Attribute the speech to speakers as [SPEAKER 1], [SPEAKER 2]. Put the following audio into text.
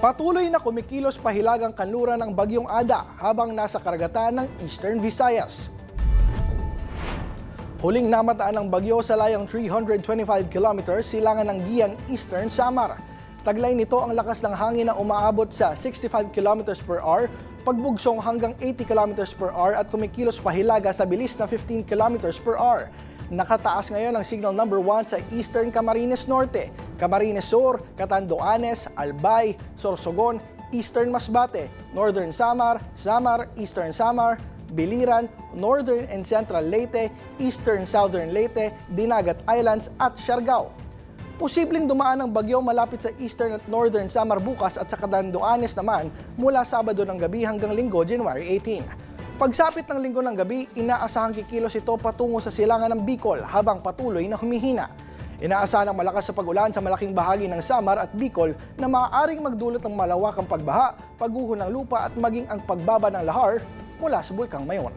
[SPEAKER 1] Patuloy na kumikilos pahilagang kanluran ng Bagyong Ada habang nasa karagatan ng Eastern Visayas. Huling namataan ng bagyo sa layang 325 kilometers silangan ng Gian, Eastern Samar. Taglay nito ang lakas ng hangin na umaabot sa 65 kilometers per hour, pagbugsong hanggang 80 kilometers per hour at kumikilos pahilaga sa bilis na 15 kilometers per hour. Nakataas ngayon ang signal number 1 sa Eastern Camarines Norte, Camarines Sur, Catanduanes, Albay, Sorsogon, Eastern Masbate, Northern Samar, Eastern Samar, Biliran, Northern and Central Leyte, Eastern Southern Leyte, Dinagat Islands at Siargao. Posibleng dumaan ang bagyo malapit sa Eastern at Northern Samar bukas at sa Catanduanes naman mula Sabado ng gabi hanggang Linggo, January 18. Pagsapit ng Linggo ng gabi, inaasahang kikilos ito patungo sa silangan ng Bicol habang patuloy na humihina. Inaasahan ang malakas sa pag-ulan sa malaking bahagi ng Samar at Bicol na maaaring magdulot ng malawakang pagbaha, pagguho ng lupa at maging ang pagbaba ng lahar mula sa Bulkang Mayon.